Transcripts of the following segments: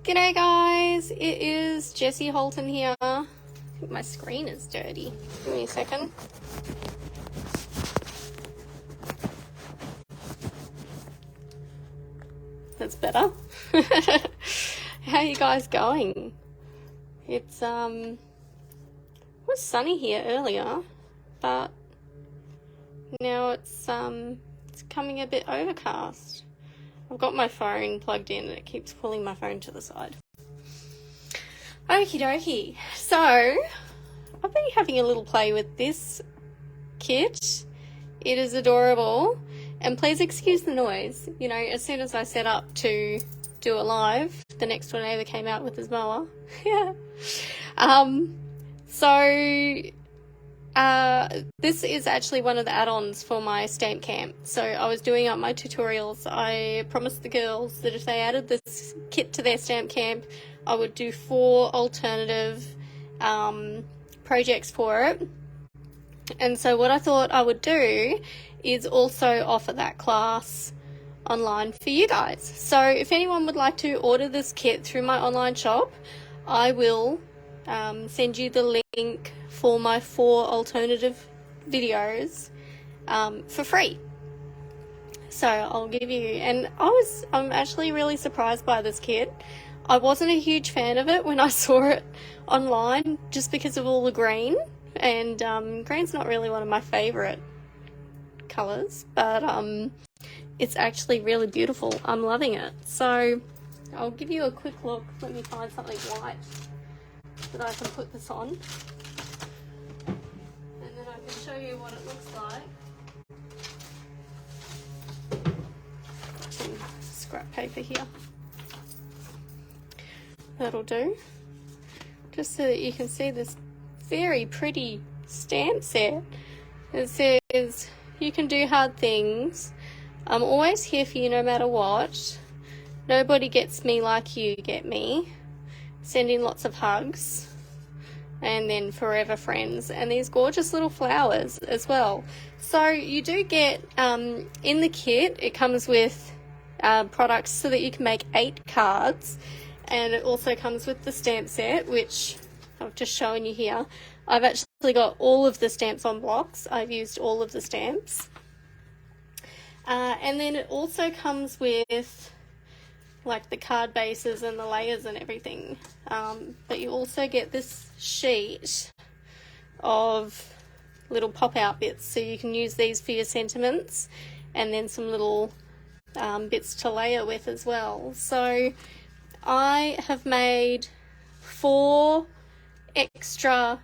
G'day guys, it is Jessie Holton here. I think my screen is dirty. Give me a second. That's better. How are you guys going? It was sunny here earlier, but now it's coming a bit overcast. I've got my phone plugged in and it keeps pulling my phone to the side. Okie dokie. So, I've been having a little play with this kit. It is adorable. And please excuse the noise. You know, as soon as I set up to do a live, the next door neighbour came out with his mower. Yeah. This is actually one of the add-ons for my stamp camp. So I was doing up my tutorials. I promised the girls that if they added this kit to their stamp camp, I would do 4 alternative projects for it. And so what I thought I would do is also offer that class online for you guys. So if anyone would like to order this kit through my online shop, I will send you the link for my 4 alternative videos for free. So I'll give you, and I'm actually really surprised by this kit. I wasn't a huge fan of it when I saw it online just because of all the green, and green's not really one of my favorite colors, but it's actually really beautiful. I'm loving it. So I'll give you a quick look. Let me find something white that I can put this on, and then I can show you what it looks like. Some scrap paper here. That'll do. Just so that you can see this very pretty stamp set. It says, "You can do hard things. I'm always here for you no matter what. Nobody gets me like you get me. Sending lots of hugs." And then forever friends, and these gorgeous little flowers as well. So you do get in the kit, it comes with products so that you can make 8 cards, and it also comes with the stamp set, which I've just shown you here. I've actually got all of the stamps on blocks. I've used all of the stamps, and then it also comes with like the card bases and the layers and everything, but you also get this sheet of little pop-out bits, so you can use these for your sentiments, and then some little bits to layer with as well. So I have made 4 extra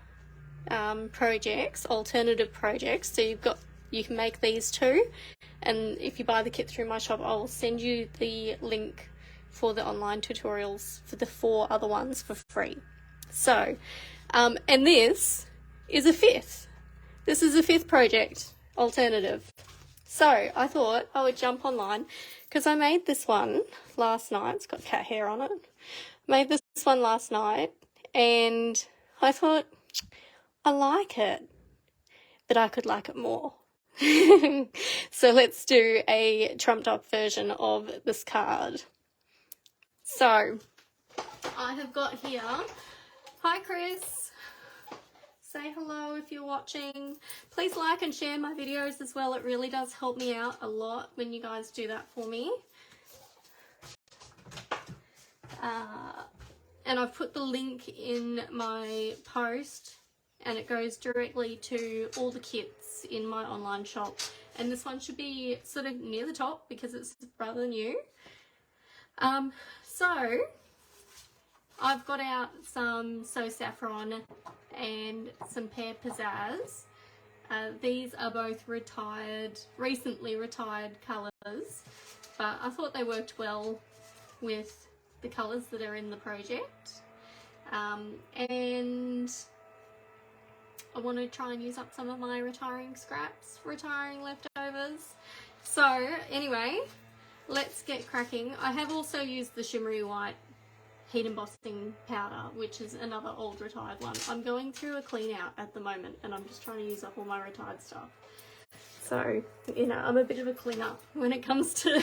projects, alternative projects, so you can make these too, and if you buy the kit through my shop, I'll send you the link for the online tutorials for the 4 other ones for free. So, and this is a 5th. This is a 5th project, alternative. So I thought I would jump online, because I made this one last night. It's got cat hair on it. Made this one last night, and I thought, I like it, but I could like it more. So let's do a trumped up version of this card. So, I have got here, hi Chris, say hello if you're watching. Please like and share my videos as well. It really does help me out a lot when you guys do that for me. And I've put the link in my post, and it goes directly to all the kits in my online shop. And this one should be sort of near the top because it's rather new. So I've got out some So Saffron and some Pear Pizzazz. These are both recently retired colours, but I thought they worked well with the colours that are in the project. And I want to try and use up some of my retiring leftovers. So anyway, let's get cracking. I have also used the shimmery white heat embossing powder, which is another old retired one. I'm going through a clean out at the moment, and I'm just trying to use up all my retired stuff. So, you know, I'm a bit of a cleaner when it comes to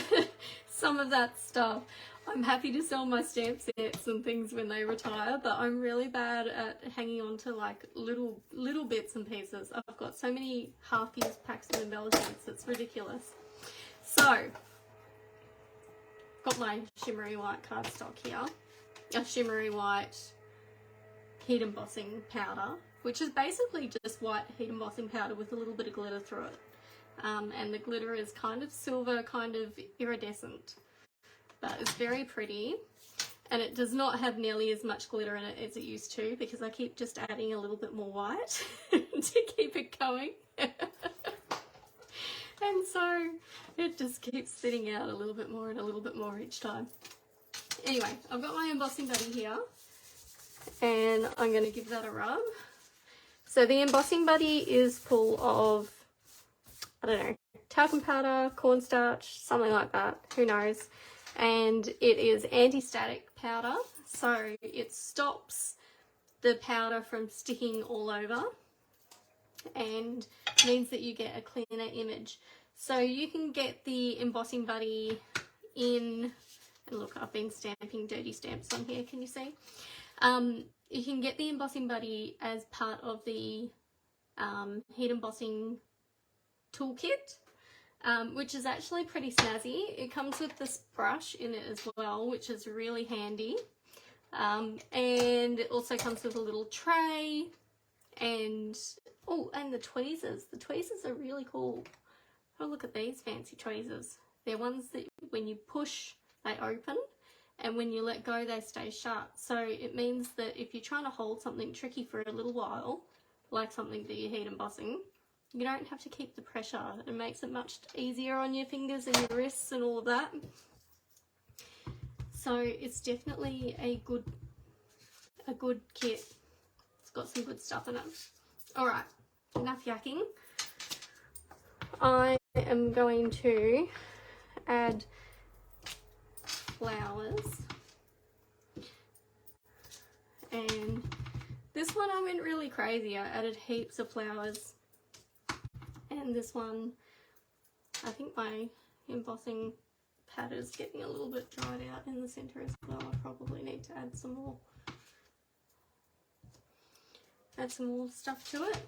some of that stuff. I'm happy to sell my stamp sets and things when they retire, but I'm really bad at hanging on to like little bits and pieces. I've got so many half-used packs of embellishments, it's ridiculous. So, got my shimmery white cardstock here, a shimmery white heat embossing powder, which is basically just white heat embossing powder with a little bit of glitter through it. And the glitter is kind of silver, kind of iridescent, but it's very pretty, and it does not have nearly as much glitter in it as it used to, because I keep just adding a little bit more white to keep it going. And so it just keeps spitting out a little bit more and a little bit more each time. Anyway, I've got my embossing buddy here, and I'm going to give that a rub. So the embossing buddy is full of, I don't know, talcum powder, cornstarch, something like that, who knows. And it is anti-static powder, so it stops the powder from sticking all over and means that you get a cleaner image. So you can get the embossing buddy in, and look, I've been stamping dirty stamps on here, can you see? You can get the embossing buddy as part of the heat embossing toolkit, which is actually pretty snazzy. It comes with this brush in it as well, which is really handy. And it also comes with a little tray and, oh, and the tweezers. The tweezers are really cool. Oh, look at these fancy tweezers. They're ones that when you push, they open, and when you let go, they stay shut. So it means that if you're trying to hold something tricky for a little while, like something that you're heat embossing, you don't have to keep the pressure. It makes it much easier on your fingers and your wrists and all of that. So it's definitely a good kit. It's got some good stuff in it. Alright, enough yakking. I am going to add flowers, and this one I went really crazy. I added heaps of flowers, and this one I think my embossing pad is getting a little bit dried out in the center as well. I probably need to add some more stuff to it.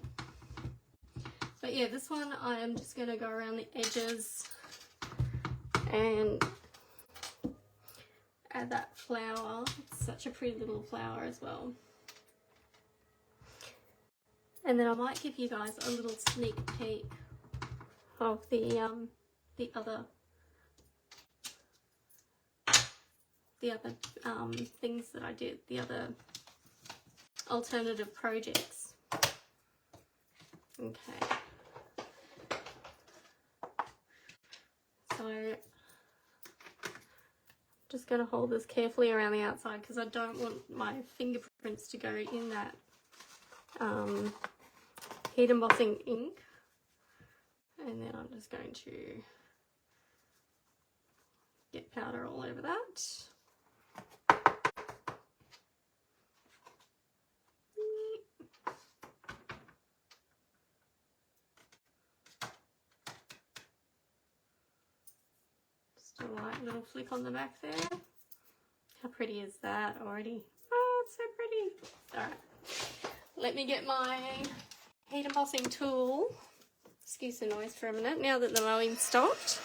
But yeah, this one I am just going to go around the edges and add that flower. It's such a pretty little flower as well. And then I might give you guys a little sneak peek of the other things that I did, the other alternative projects. Okay. So just going to hold this carefully around the outside because I don't want my fingerprints to go in that heat embossing ink. And then I'm just going to get powder all over that. Just a light little flick on the back there. How pretty is that already? Oh, it's so pretty. Alright, let me get my heat embossing tool. Excuse the noise for a minute. Now that the mowing stopped,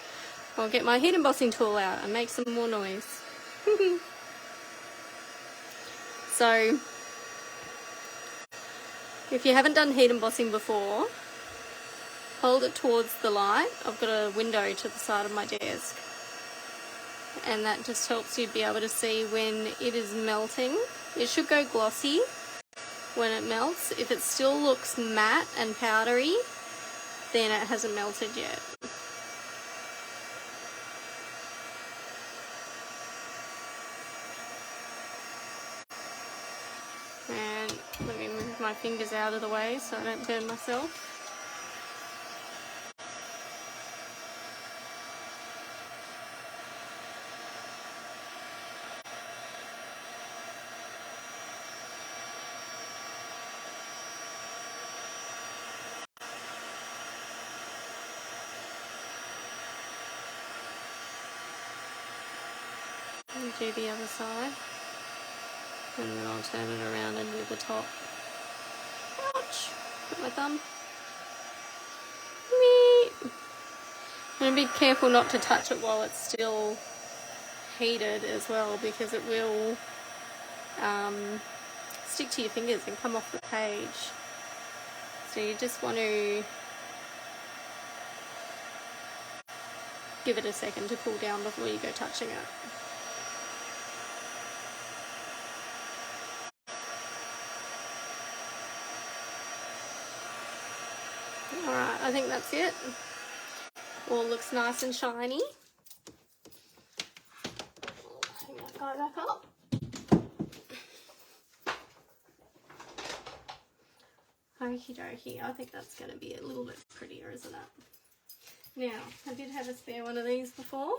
I'll get my heat embossing tool out and make some more noise. So, if you haven't done heat embossing before, hold it towards the light. I've got a window to the side of my desk, and that just helps you be able to see when it is melting. It should go glossy when it melts. If it still looks matte and powdery, then it hasn't melted yet. And let me move my fingers out of the way so I don't burn myself. do the other side. And then I'll turn it around and do the top. Ouch! Put my thumb. And be careful not to touch it while it's still heated as well, because it will stick to your fingers and come off the page. So you just want to give it a second to cool down before you go touching it. Alright, I think that's it. All looks nice and shiny. Hang that guy back up. Okie dokie, I think that's going to be a little bit prettier, isn't it? Now, I did have a spare one of these before.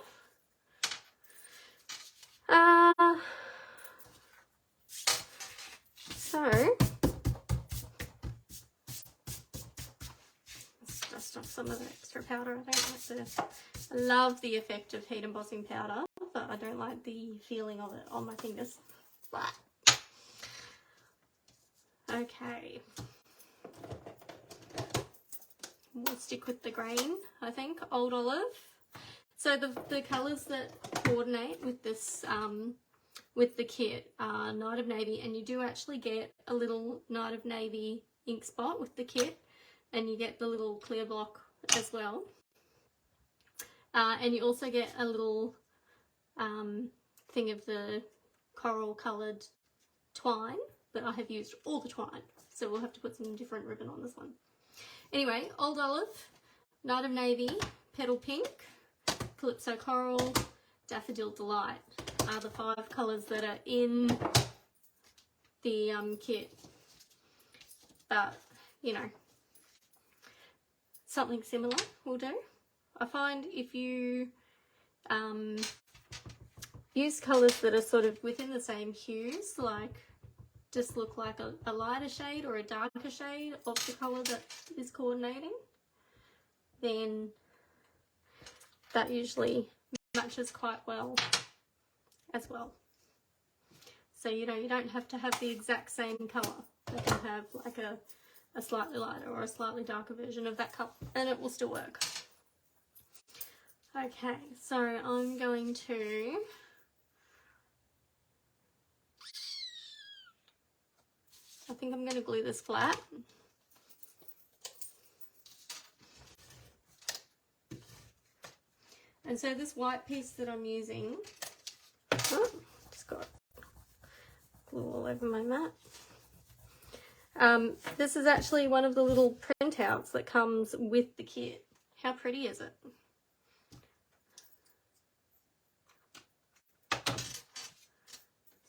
So, let's dust off some of the extra powder. I love the effect of heat embossing powder, but I don't like the feeling of it on my fingers. Okay. We'll stick with the green, I think, Old Olive. So the colours that coordinate with this, with the kit are Night of Navy, and you do actually get a little Night of Navy ink spot with the kit, and you get the little clear block as well. And you also get a little thing of the coral coloured twine, but I have used all the twine, so we'll have to put some different ribbon on this one. Anyway, Old Olive, Night of Navy, Petal Pink, Calypso Coral, Daffodil Delight are the 5 colours that are in the kit. But, you know, something similar will do. I find if you use colours that are sort of within the same hues, like just look like a lighter shade or a darker shade of the colour that is coordinating, then that usually matches quite well as well. So, you know, you don't have to have the exact same colour. You can have like a slightly lighter or a slightly darker version of that colour, and it will still work. Okay, so I'm going to I think I'm going to glue this flat. And so this white piece that I'm using, just got glue all over my mat. This is actually one of the little printouts that comes with the kit. How pretty is it?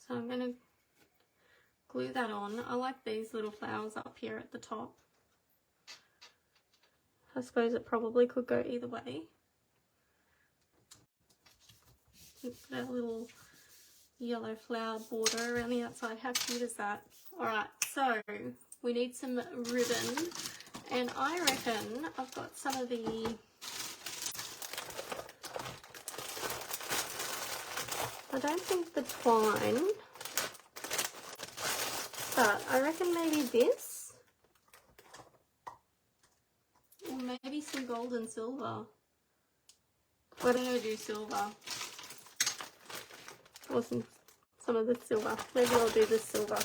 So I'm going to glue that on. I like these little flowers up here at the top. I suppose it probably could go either way. Put a little yellow flower border around the outside. How cute is that? Alright, so we need some ribbon, and I reckon I've got some of the I don't think the twine, but I reckon maybe this, or maybe some gold and silver. Why don't I do silver? Or some of the silver. Maybe I'll do the silver.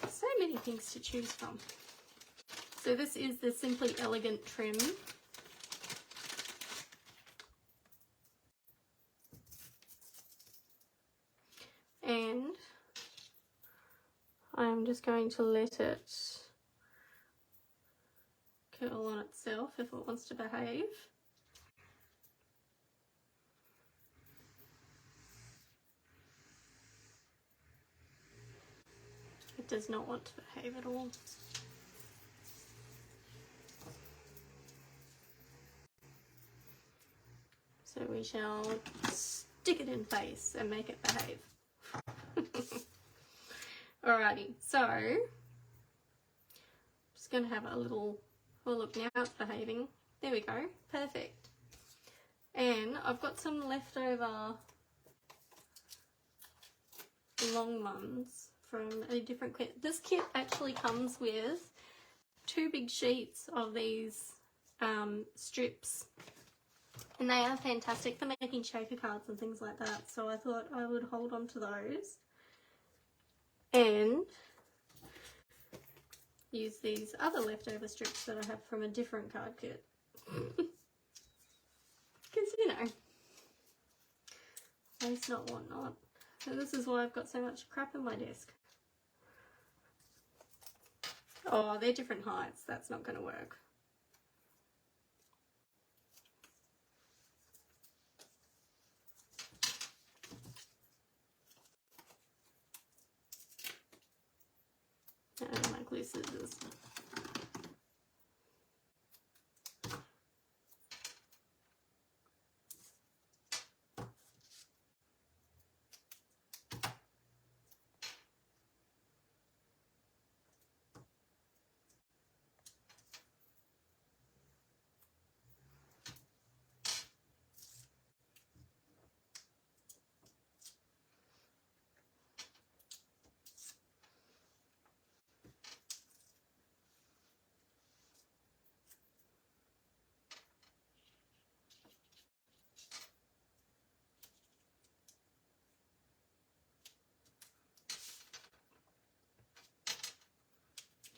So many things to choose from. So this is the Simply Elegant trim. And I'm just going to let it curl on itself if it wants to behave. It does not want to behave at all. So we shall stick it in face and make it behave. Alrighty, so I'm just going to have a little, oh look, now it's behaving. There we go, perfect. And I've got some leftover long ones from a different kit. This kit actually comes with 2 big sheets of these strips, and they are fantastic for making shaker cards and things like that, so I thought I would hold on to those and use these other leftover strips that I have from a different card kit. Because, you know, waste not, want not. So this is why I've got so much crap in my desk. Oh, they're different heights. That's not going to work. And my glue scissors.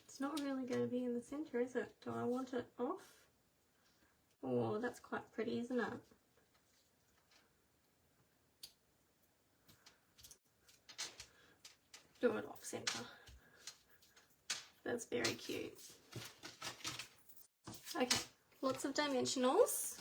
It's not really going to be in the center, is it? Do I want it off? Oh, that's quite pretty, isn't it? Do it off center. That's very cute. Okay, lots of dimensionals.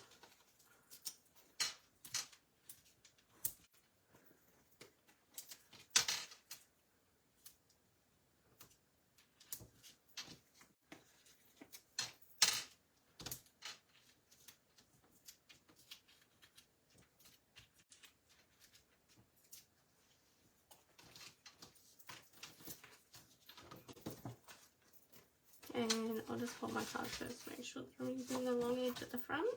And I'll just hold my card first, make sure that I'm using the long edge at the front.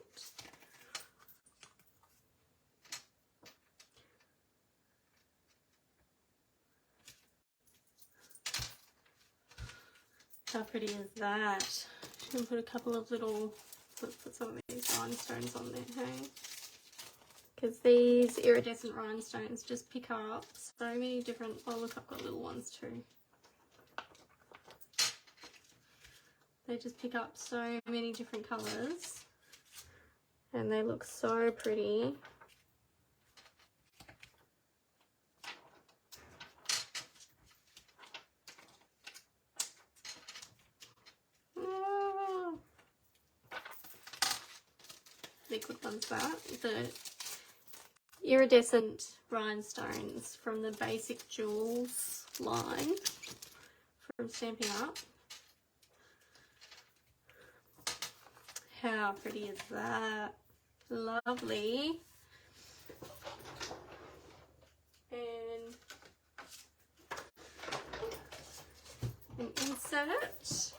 How pretty is that? You can put a couple of little, let's put some of these rhinestones on there, hey? Because these iridescent rhinestones just pick up so many different, oh look, I've got little ones too. They just pick up so many different colours and they look so pretty. Oh, they're good ones, that. The iridescent rhinestones from the Basic Jewels line from Stampin' Up. How pretty is that? Lovely. And insert.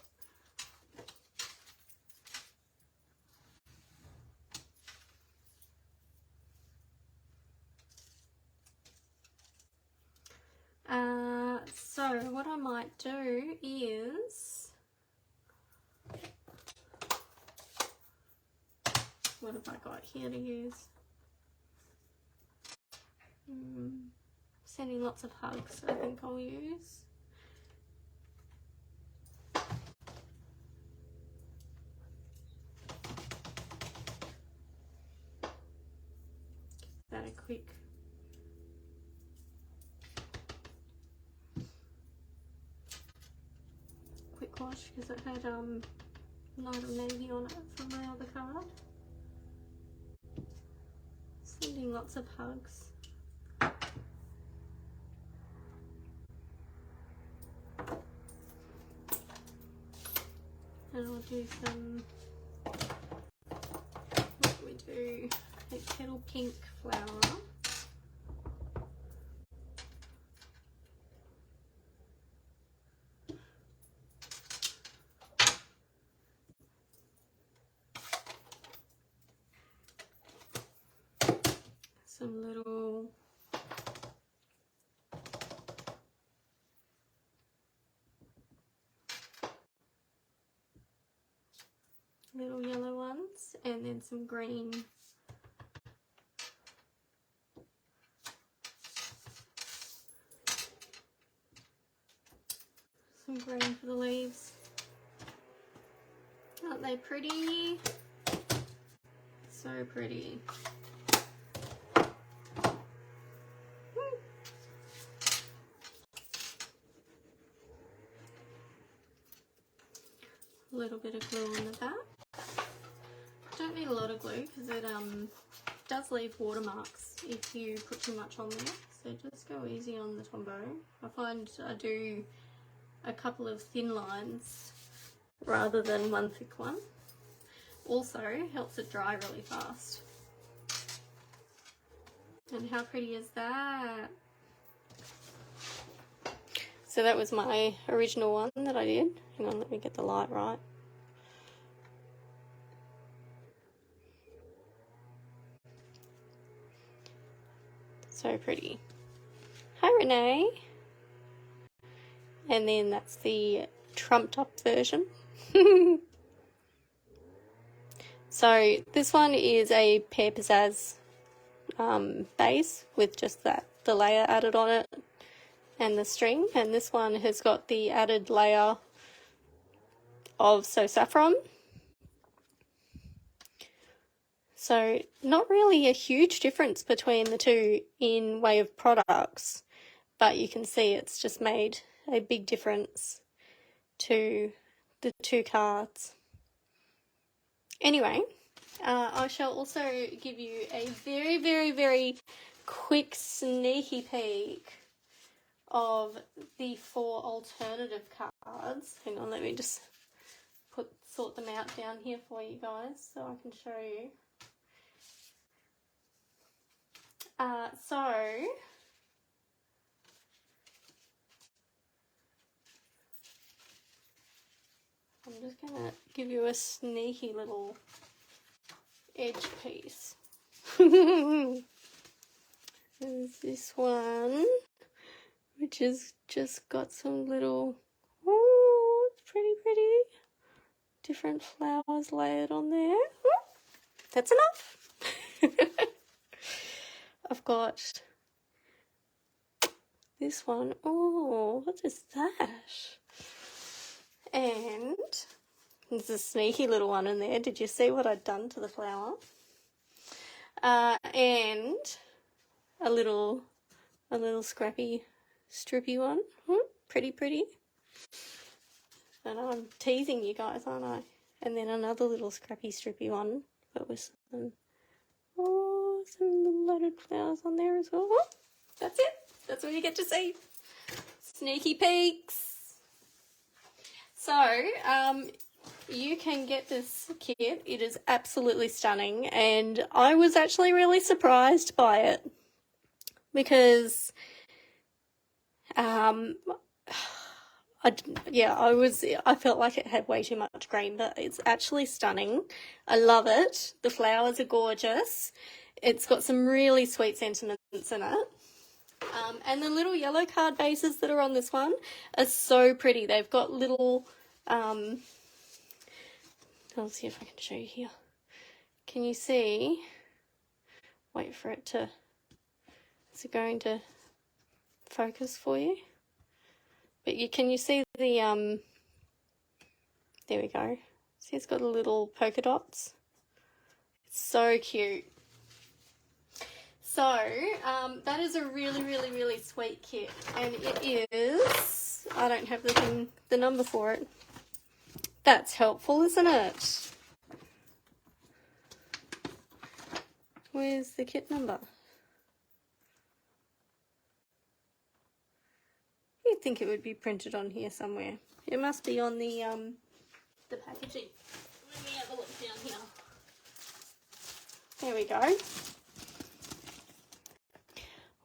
So what I might do is, what have I got here to use? Sending lots of hugs, I think I'll use. Give that a quick wash because it had Night of Navy on it from my other card. Sending lots of hugs. And I'll do some, what do we do? A petal pink flower. Some little and some green. Some green for the leaves. Aren't they pretty? So pretty. A little bit of glue on the back. Don't need a lot of glue because it does leave watermarks if you put too much on there. So just go easy on the Tombow. I find I do a couple of thin lines rather than one thick one. Also helps it dry really fast. And how pretty is that? So that was my original one that I did. Hang on, let me get the light right. So pretty. Hi Renee. And then that's the trumped up version. So this one is a Pear Pizzazz base with just the layer added on it and the string, and this one has got the added layer of So Saffron. So not really a huge difference between the two in way of products, but you can see it's just made a big difference to the two cards. Anyway, I shall also give you a very, very, very quick sneaky peek of the 4 alternative cards. Hang on, let me just sort them out down here for you guys so I can show you. So I'm just going to give you a sneaky little edge piece. There's this one, which has just got some little, oh, it's pretty pretty, different flowers layered on there. That's enough. I've got this one. Oh, what is that? And there's a sneaky little one in there. Did you see what I'd done to the flower? And a little scrappy, strippy one. Pretty pretty. I know I'm teasing you guys, aren't I? And then another little scrappy, strippy one, but with some little loaded flowers on there as well. That's it. That's what you get to see. Sneaky peeks. So, you can get this kit. It is absolutely stunning, and I was actually really surprised by it because, I felt like it had way too much green, but it's actually stunning. I love it. The flowers are gorgeous. It's got some really sweet sentiments in it. And the little yellow card bases that are on this one are so pretty. They've got little, I'll see if I can show you here. Can you see? Wait for it to, is it going to focus for you? But can you see the, there we go. See, it's got the little polka dots. It's so cute. So, that is a really, really, really sweet kit. And it is, I don't have the number for it. That's helpful, isn't it? Where's the kit number? You'd think it would be printed on here somewhere. It must be on the packaging. Let me have a look down here. There we go.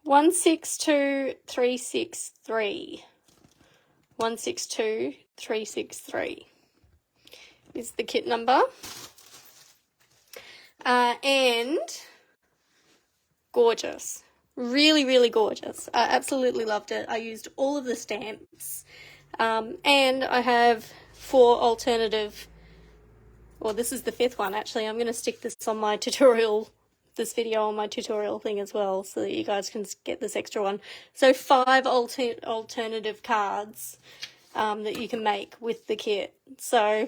162363. 162363 is the kit number. And gorgeous. Really, really gorgeous. I absolutely loved it. I used all of the stamps. And I have 4 alternative Well, this is the 5th one actually. I'm going to stick this on my tutorial, this video on my tutorial thing as well, so that you guys can get this extra one. So 5 alternative cards that you can make with the kit. So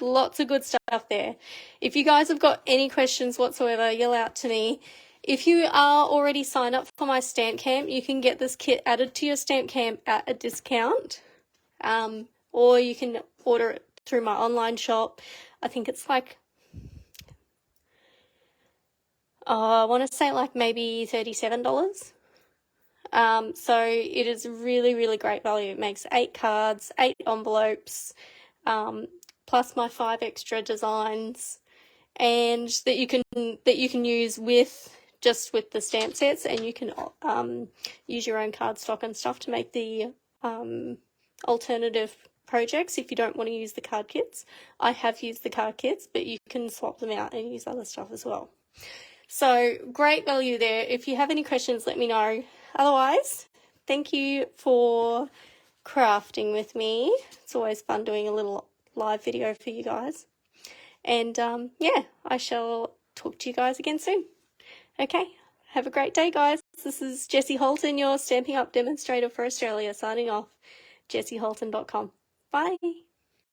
lots of good stuff there. If you guys have got any questions whatsoever, yell out to me. If you are already signed up for my stamp camp, you can get this kit added to your stamp camp at a discount. Or you can order it through my online shop. I think it's like, I want to say like maybe $37. So it is really, really great value. It makes 8 cards, 8 envelopes, plus my 5 extra designs, and that you can use with the stamp sets, and you can use your own cardstock and stuff to make the alternative projects if you don't want to use the card kits. I have used the card kits, but you can swap them out and use other stuff as well. So great value there. If you have any questions, let me know. Otherwise, thank you for crafting with me. It's always fun doing a little live video for you guys. And yeah, I shall talk to you guys again soon. Okay, have a great day, guys. This is Jessie Holton, your Stampin' Up demonstrator for Australia, signing off. JessieHolton.com. Bye.